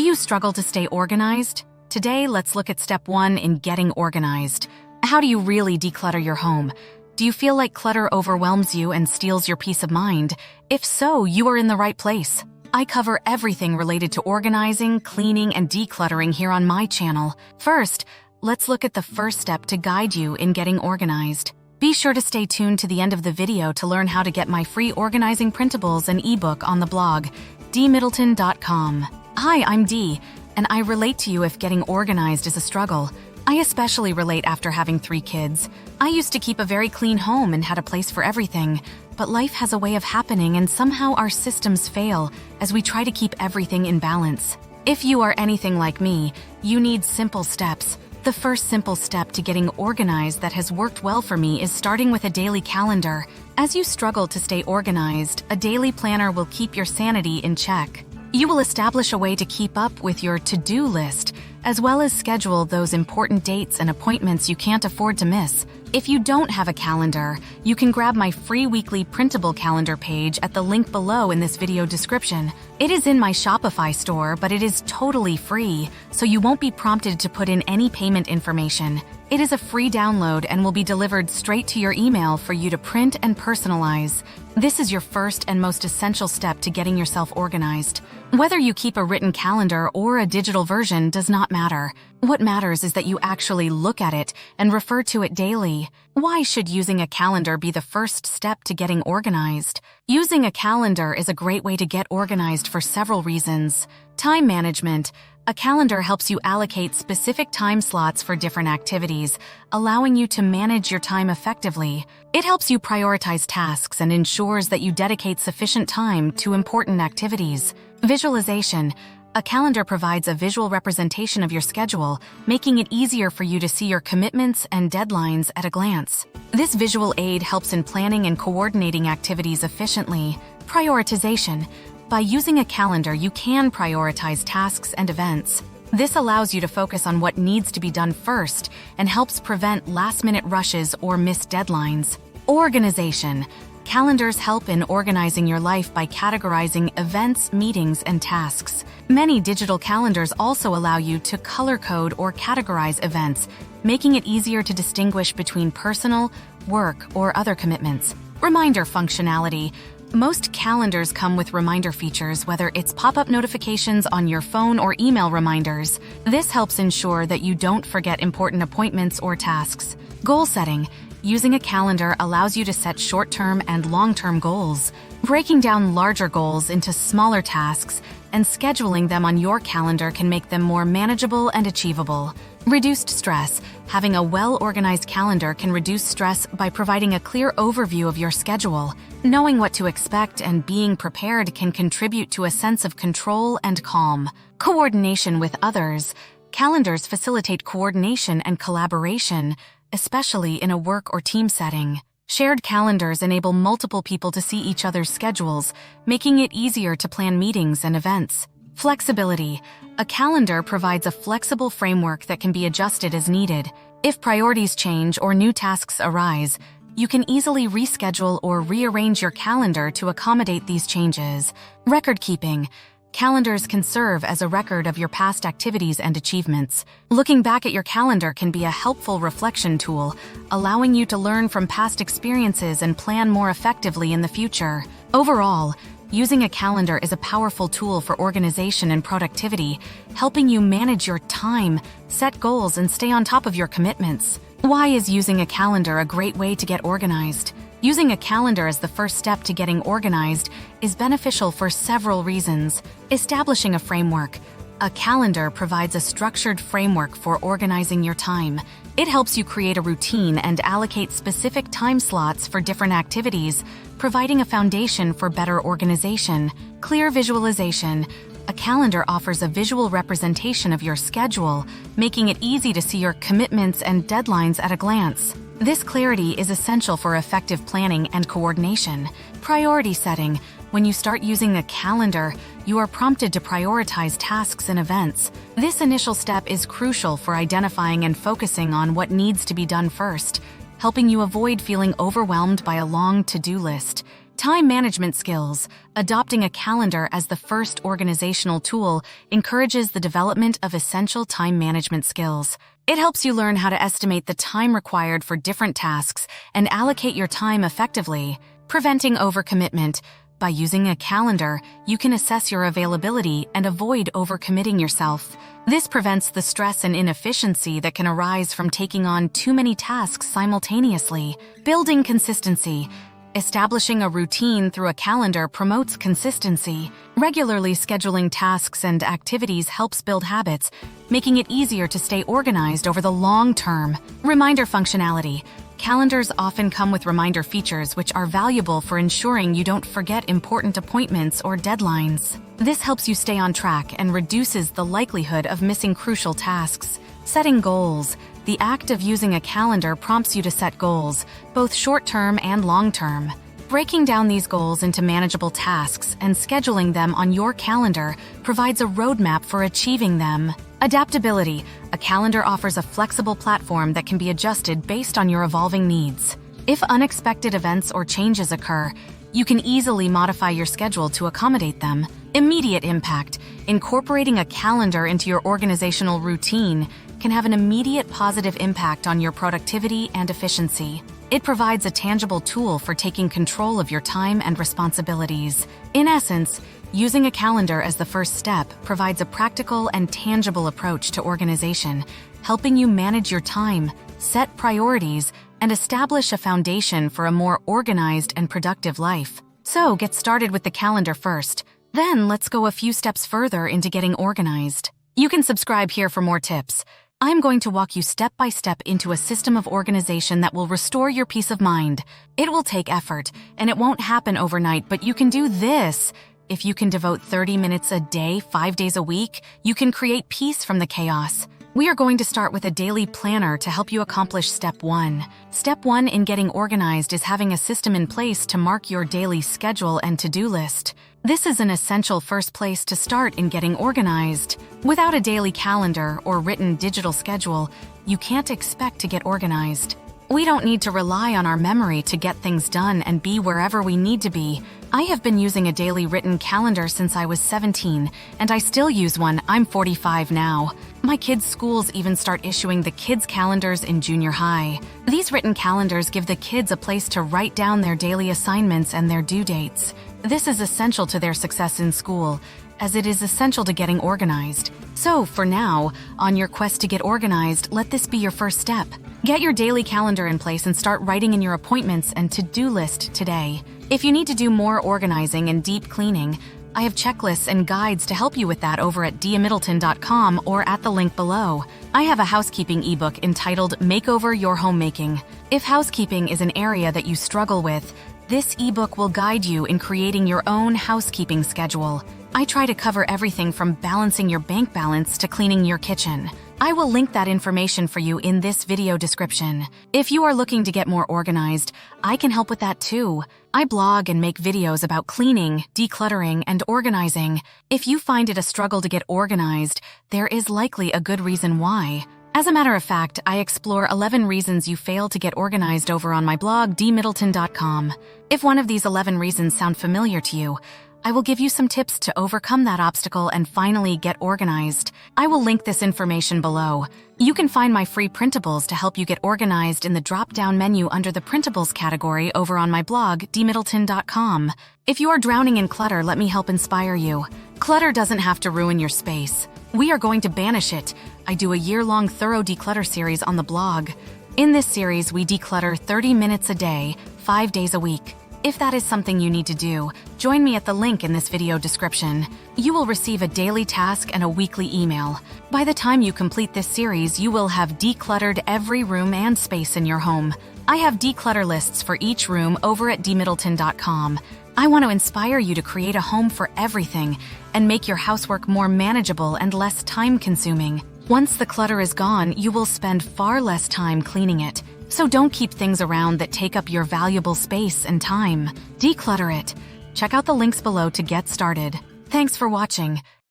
you struggle to stay organized? Today, let's look at step 1 in getting organized. How do you really declutter your home? Do you feel like clutter overwhelms you and steals your peace of mind? If so, you are in the right place. I cover everything related to organizing, cleaning, and decluttering here on my channel. First, let's look at the first step to guide you in getting organized. Be sure to stay tuned to the end of the video to learn how to get my free organizing printables and ebook on the blog, dmiddleton.com. Hi, I'm Dee, and I relate to you if getting organized is a struggle. I especially relate after having 3 kids. I used to keep a very clean home and had a place for everything, but life has a way of happening and somehow our systems fail as we try to keep everything in balance. If you are anything like me, you need simple steps. The first simple step to getting organized that has worked well for me is starting with a daily calendar. As you struggle to stay organized, a daily planner will keep your sanity in check. You will establish a way to keep up with your to-do list, as well as schedule those important dates and appointments you can't afford to miss. If you don't have a calendar, you can grab my free weekly printable calendar page at the link below in this video description. It is in my Shopify store, but it is totally free, so you won't be prompted to put in any payment information. It is a free download and will be delivered straight to your email for you to print and personalize. This is your first and most essential step to getting yourself organized. Whether you keep a written calendar or a digital version does not matter. What matters is that you actually look at it and refer to it daily. Why should using a calendar be the first step to getting organized? Using a calendar is a great way to get organized for several reasons. Time management. A calendar helps you allocate specific time slots for different activities, allowing you to manage your time effectively. It helps you prioritize tasks and ensures that you dedicate sufficient time to important activities. Visualization. A calendar provides a visual representation of your schedule, making it easier for you to see your commitments and deadlines at a glance. This visual aid helps in planning and coordinating activities efficiently. Prioritization. By using a calendar, you can prioritize tasks and events. This allows you to focus on what needs to be done first and helps prevent last-minute rushes or missed deadlines. Organization. Calendars help in organizing your life by categorizing events, meetings, and tasks. Many digital calendars also allow you to color code or categorize events, making it easier to distinguish between personal, work, or other commitments. Reminder functionality. Most calendars come with reminder features, whether it's pop-up notifications on your phone or email reminders. This helps ensure that you don't forget important appointments or tasks. Goal setting. Using a calendar allows you to set short-term and long-term goals. Breaking down larger goals into smaller tasks and scheduling them on your calendar can make them more manageable and achievable. Reduced stress. Having a well-organized calendar can reduce stress by providing a clear overview of your schedule. Knowing what to expect and being prepared can contribute to a sense of control and calm. Coordination with others. Calendars facilitate coordination and collaboration, especially in a work or team setting. Shared calendars enable multiple people to see each other's schedules, making it easier to plan meetings and events. Flexibility. A calendar provides a flexible framework that can be adjusted as needed. If priorities change or new tasks arise, you can easily reschedule or rearrange your calendar to accommodate these changes. Record keeping. Calendars can serve as a record of your past activities and achievements. Looking back at your calendar can be a helpful reflection tool, allowing you to learn from past experiences and plan more effectively in the future. Overall, using a calendar is a powerful tool for organization and productivity, helping you manage your time, set goals, and stay on top of your commitments. Why is using a calendar a great way to get organized? Using a calendar as the first step to getting organized is beneficial for several reasons. Establishing a framework. A calendar provides a structured framework for organizing your time. It helps you create a routine and allocate specific time slots for different activities, providing a foundation for better organization. Clear visualization. A calendar offers a visual representation of your schedule, making it easy to see your commitments and deadlines at a glance. This clarity is essential for effective planning and coordination. Priority setting. When you start using a calendar, you are prompted to prioritize tasks and events. This initial step is crucial for identifying and focusing on what needs to be done first, helping you avoid feeling overwhelmed by a long to-do list. Time management skills. Adopting a calendar as the first organizational tool encourages the development of essential time management skills. It helps you learn how to estimate the time required for different tasks and allocate your time effectively. Preventing overcommitment. By using a calendar, you can assess your availability and avoid overcommitting yourself. This prevents the stress and inefficiency that can arise from taking on too many tasks simultaneously. Building consistency. Establishing a routine through a calendar promotes consistency. Regularly scheduling tasks and activities helps build habits, making it easier to stay organized over the long term. Reminder functionality. Calendars often come with reminder features which are valuable for ensuring you don't forget important appointments or deadlines. This helps you stay on track and reduces the likelihood of missing crucial tasks. Setting goals. The act of using a calendar prompts you to set goals, both short-term and long-term. Breaking down these goals into manageable tasks and scheduling them on your calendar provides a roadmap for achieving them. Adaptability. A calendar offers a flexible platform that can be adjusted based on your evolving needs. If unexpected events or changes occur, you can easily modify your schedule to accommodate them. Immediate impact. Incorporating a calendar into your organizational routine can have an immediate positive impact on your productivity and efficiency. It provides a tangible tool for taking control of your time and responsibilities. In essence, using a calendar as the first step provides a practical and tangible approach to organization, helping you manage your time, set priorities, and establish a foundation for a more organized and productive life. So, get started with the calendar first. Then, let's go a few steps further into getting organized. You can subscribe here for more tips. I'm going to walk you step by step into a system of organization that will restore your peace of mind. It will take effort, and it won't happen overnight, but you can do this. If you can devote 30 minutes a day, 5 days a week, you can create peace from the chaos. We are going to start with a daily planner to help you accomplish Step 1. Step 1 in getting organized is having a system in place to mark your daily schedule and to-do list. This is an essential first place to start in getting organized. Without a daily calendar or written digital schedule, you can't expect to get organized. We don't need to rely on our memory to get things done and be wherever we need to be. I have been using a daily written calendar since I was 17, and I still use one. I'm 45 now. My kids' schools even start issuing the kids' calendars in junior high. These written calendars give the kids a place to write down their daily assignments and their due dates. This is essential to their success in school, as it is essential to getting organized. So, for now, on your quest to get organized, let this be your first step. Get your daily calendar in place and start writing in your appointments and to-do list today. If you need to do more organizing and deep cleaning, I have checklists and guides to help you with that over at diamiddleton.com or at the link below. I have a housekeeping ebook entitled Makeover Your Homemaking. If housekeeping is an area that you struggle with, this ebook will guide you in creating your own housekeeping schedule. I try to cover everything from balancing your bank balance to cleaning your kitchen. I will link that information for you in this video description. If you are looking to get more organized, I can help with that too. I blog and make videos about cleaning, decluttering, and organizing. If you find it a struggle to get organized, there is likely a good reason why. As a matter of fact, I explore 11 reasons you fail to get organized over on my blog, dmiddleton.com. If one of these 11 reasons sound familiar to you, I will give you some tips to overcome that obstacle and finally get organized. I will link this information below. You can find my free printables to help you get organized in the drop-down menu under the printables category over on my blog, dmiddleton.com. If you are drowning in clutter, let me help inspire you. Clutter doesn't have to ruin your space. We are going to banish it. I do a year-long thorough declutter series on the blog. In this series, we declutter 30 minutes a day, 5 days a week. If that is something you need to do, join me at the link in this video description. You will receive a daily task and a weekly email. By the time you complete this series, you will have decluttered every room and space in your home. I have declutter lists for each room over at dmiddleton.com. I want to inspire you to create a home for everything and make your housework more manageable and less time-consuming. Once the clutter is gone, you will spend far less time cleaning it. So don't keep things around that take up your valuable space and time. Declutter it. Check out the links below to get started. Thanks for watching.